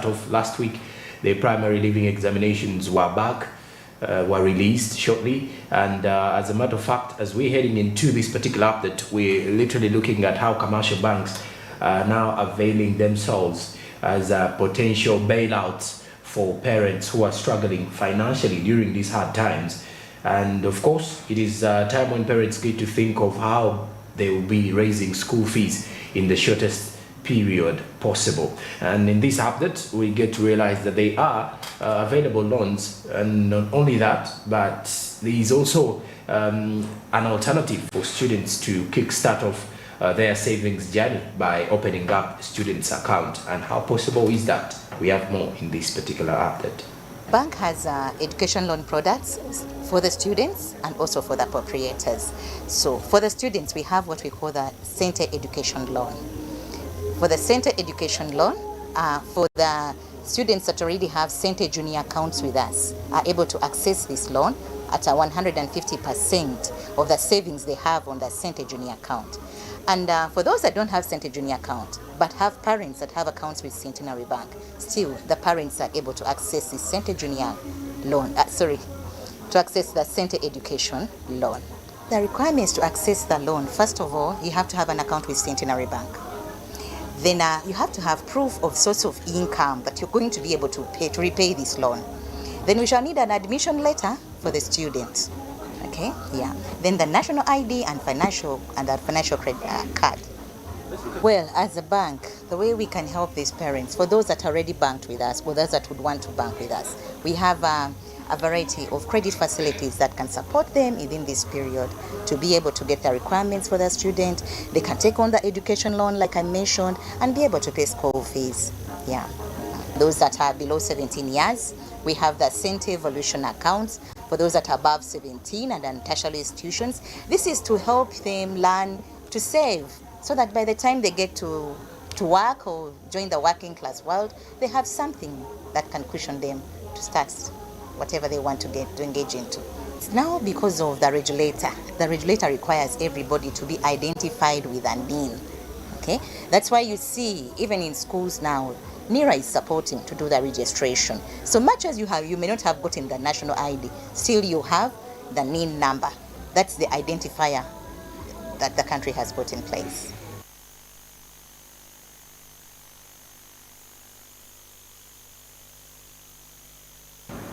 of last week, the primary leaving examinations were back, were released shortly. And as a matter of fact, as we're heading into this particular update, we're literally looking at how commercial banks are now availing themselves as potential bailouts for parents who are struggling financially during these hard times. And of course, it is a time when parents get to think of how they will be raising school fees in the shortest period possible. And in this update, we get to realize that they are available loans, and not only that, but there is also an alternative for students to kickstart off their savings journey by opening up students' account. And how possible is that? We have more in this particular update. Bank has education loan products for the students and also for the proprietors. So for the students, we have what we call the center education loan. For the center education loan, for the students that already have center junior accounts with us, are able to access this loan at 150% of the savings they have on the center junior account. And for those that don't have center junior account, but have parents that have accounts with Centenary Bank, still the parents are able to access the center junior loan, to access the center education loan. The requirements to access the loan, first of all, you have to have an account with Centenary Bank. Then you have to have proof of source of income that you're going to be able to pay to repay this loan. Then we shall need an admission letter for the student. Okay, yeah. Then the national ID and the financial credit card. Well, as a bank, the way we can help these parents, for those that are already banked with us, or those that would want to bank with us, we have a variety of credit facilities that can support them within this period to be able to get the requirements for their student. They can take on the education loan, like I mentioned, and be able to pay school fees. Yeah. Those that are below 17 years, we have the Center Evolution accounts for those that are above 17 and then tertiary institutions. This is to help them learn to save, so that by the time they get to work or join the working class world, they have something that can cushion them to start whatever they want to engage into. It's now because of the regulator. The regulator requires everybody to be identified with a NIN. Okay, that's why you see even in schools now, NIRA is supporting to do the registration. So much as you may not have gotten the national ID, still you have the NIN number. That's the identifier that the country has put in place.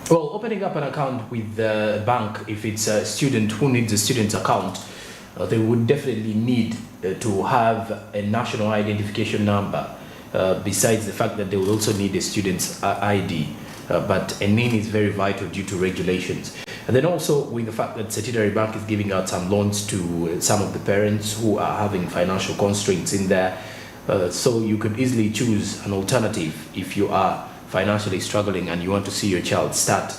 Well, opening up an account with the bank, if it's a student who needs a student account, they would definitely need to have a national identification number, besides the fact that they will also need a student's ID. But a NIN is very vital due to regulations. And then also with the fact that Centenary Bank is giving out some loans to some of the parents who are having financial constraints in there. So you could easily choose an alternative if you are financially struggling and you want to see your child start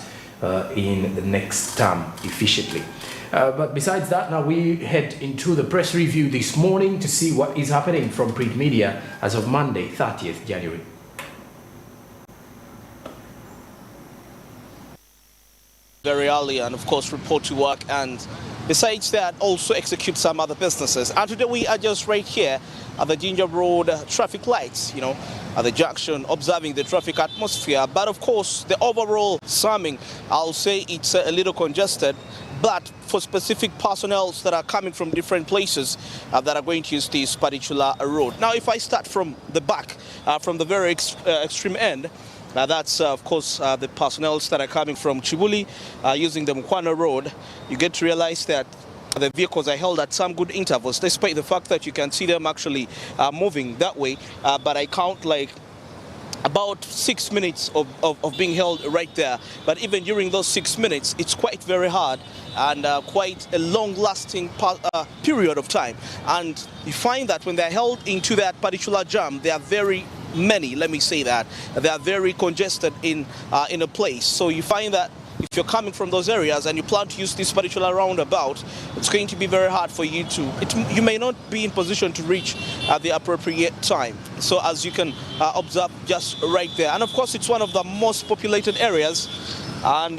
in the next term efficiently. But besides that, now we head into the press review this morning to see what is happening from print media as of Monday, 30th January. Very early and of course report to work, and besides that also execute some other businesses. And today we are just right here at the Jinja Road traffic lights, at the junction, observing the traffic atmosphere. But of course the overall summing, I'll say it's a little congested, but for specific personnel that are coming from different places that are going to use this particular road. Now if I start from the back, from the very extreme end, that's, of course, the personnel that are coming from Chibuli using the Mukwana Road. You get to realize that the vehicles are held at some good intervals, despite the fact that you can see them actually moving that way. But I count like about 6 minutes of being held right there. But even during those 6 minutes, it's quite very hard and quite a long-lasting period of time. And you find that when they're held into that particular jam, they are very many, let me say that. They are very congested in a place. So you find that if you're coming from those areas and you plan to use this particular roundabout, it's going to be very hard for you you may not be in position to reach at the appropriate time. So as you can observe just right there. And of course, it's one of the most populated areas. And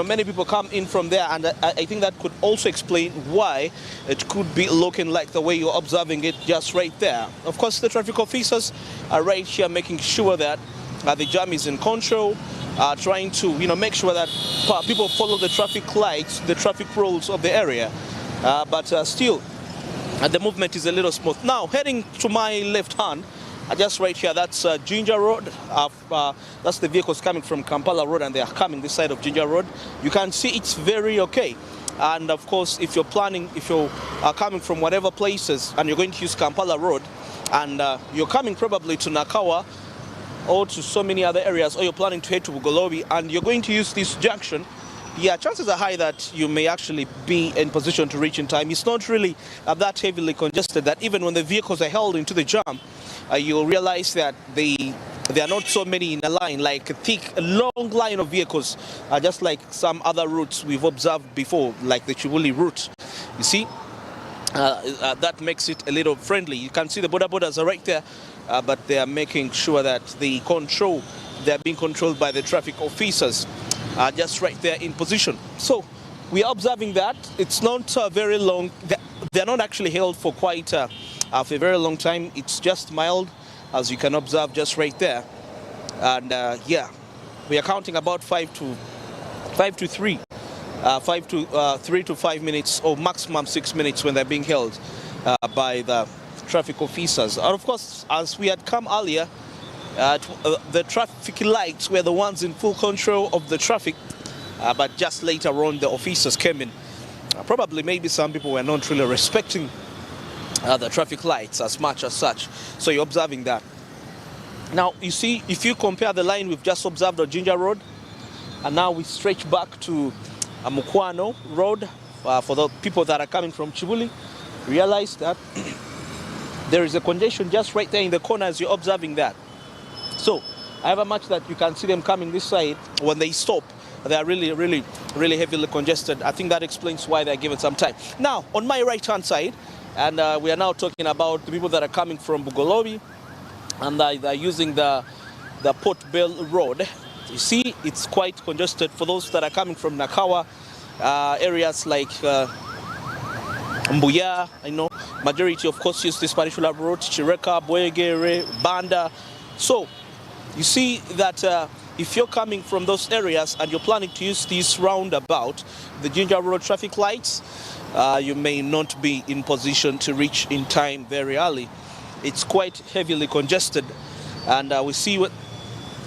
many people come in from there, and I think that could also explain why it could be looking like the way you're observing it just right there. Of course, the traffic officers are right here making sure that the jam is in control, trying to make sure that people follow the traffic lights, the traffic rules of the area. But still, the movement is a little smooth. Now, heading to my left hand, just right here, that's Jinja Road. That's the vehicles coming from Kampala Road, and they are coming this side of Jinja Road. You can see it's very okay. And of course, if you're coming from whatever places and you're going to use Kampala Road, and you're coming probably to Nakawa or to so many other areas, or you're planning to head to Bugolobi and you're going to use this junction, yeah, chances are high that you may actually be in position to reach in time. It's not really that heavily congested that even when the vehicles are held into the jam, you'll realize that there are not so many in a line, like a long line of vehicles, just like some other routes we've observed before, like the Chibuli route. You see, that makes it a little friendly. You can see the border borders are right there, but they are making sure that they are being controlled by the traffic officers, just right there in position. So we are observing that it's not very long. They're not actually held for quite a very long time. It's just mild, as you can observe just right there. And yeah, we are counting about 3 to 5 minutes, or maximum 6 minutes when they're being held by the traffic officers. And of course, as we had come earlier, the traffic lights were the ones in full control of the traffic, but just later on the officers came in. Probably maybe some people were not really respecting the traffic lights as much as such. So you're observing that. Now, you see, if you compare the line we've just observed on Jinja Road, and now we stretch back to Mukwano Road, for the people that are coming from Chibuli, realize that there is a congestion just right there in the corner as you're observing that. So, however much that you can see them coming this side, when they stop, they are really, really, really heavily congested. I think that explains why they're given some time. Now, on my right-hand side, and we are now talking about the people that are coming from Bugolobi, and they're using the Port Bell Road. You see, it's quite congested for those that are coming from Nakawa, areas like Mbuya. I know majority, of course, use this particular route, Chireka, Boegere, Banda. So you see that if you're coming from those areas and you're planning to use this roundabout, the Jinja Road traffic lights, you may not be in position to reach in time very early. It's quite heavily congested, and we see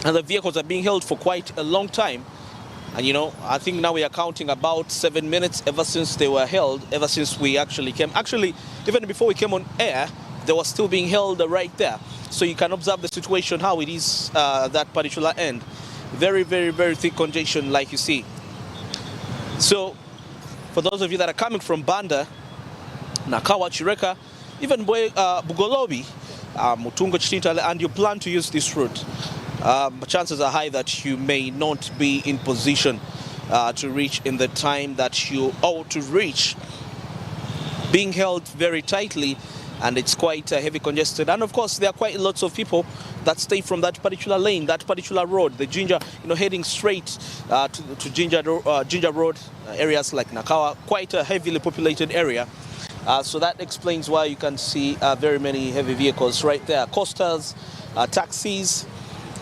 the vehicles are being held for quite a long time. And I think now we are counting about 7 minutes ever since they were held, ever since we actually came. Actually, even before we came on air, they were still being held right there. So you can observe the situation, how it is that particular end. Very, very, very thick congestion, like you see. So for those of you that are coming from Banda, Nakawa, Chireka, even Bugolobi, Mutungo, Chitintale, and you plan to use this route, chances are high that you may not be in position to reach in the time that you ought to reach. Being held very tightly, and it's quite heavy congested. And of course, there are quite lots of people that stay from that particular lane, that particular road, the Jinja, heading straight to Jinja Road, areas like Nakawa, quite a heavily populated area. So that explains why you can see very many heavy vehicles right there, coasters, taxis.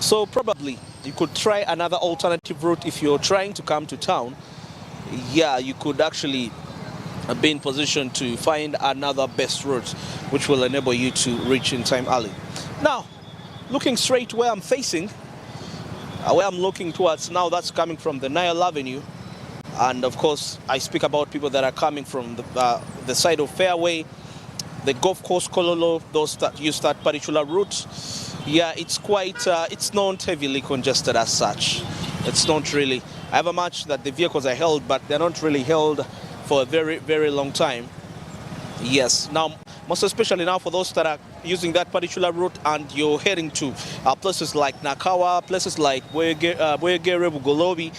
So probably you could try another alternative route if you're trying to come to town. Yeah, you could actually be in position to find another best route which will enable you to reach in time early. Now, looking straight where I'm facing, where I'm looking towards now, that's coming from the Nile Avenue. And of course, I speak about people that are coming from the side of Fairway, the Golf Course, Kololo, those that use that particular route. Yeah, it's quite, it's not heavily congested as such. It's not really. However much that the vehicles are held, but they're not really held for a very, very long time. Yes, now, most especially now for those that are using that particular route and you're heading to places like Nakawa, places like Boegere, Bugolobi,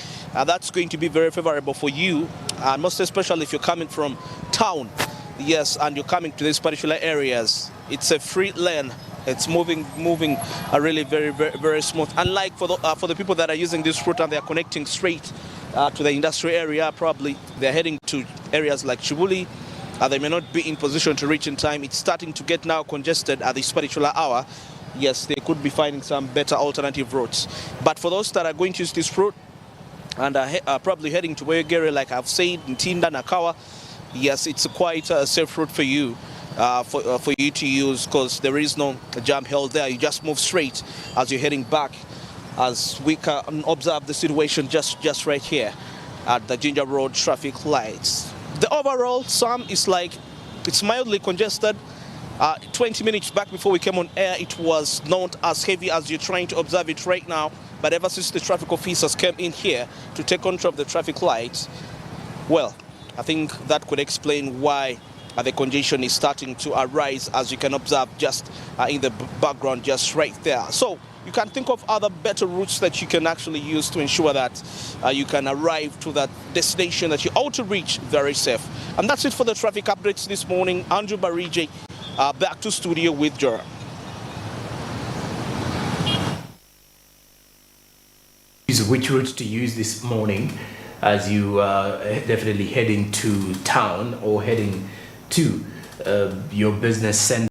that's going to be very favorable for you, and most especially if you're coming from town. Yes, and you're coming to these particular areas. It's a free lane. It's moving really very, very, very smooth. Unlike for the people that are using this route and they are connecting straight to the industrial area, probably they're heading to areas like Chibuli. They may not be in position to reach in time. It's starting to get now congested at this particular hour. yes, they could be finding some better alternative routes. But for those that are going to use this route and are probably heading to Wegere, like I've said, Ntinda, Nakawa, yes, it's quite a safe route for you. For you to use, because there is no jump hill there. You just move straight as you're heading back, as we can observe the situation just right here at the Jinja Road traffic lights. The overall sum is like it's mildly congested. 20 minutes back before we came on air, it was not as heavy as you're trying to observe it right now. But ever since the traffic officers came in here to take control of the traffic lights, well, I think that could explain why the congestion is starting to arise, as you can observe just in the background just right there. So you can think of other better routes that you can actually use to ensure that you can arrive to that destination that you ought to reach very safe. And that's it for the traffic updates this morning. Andrew Barije, back to studio with Jura. Which route to use this morning as you definitely heading to town or heading to your business center.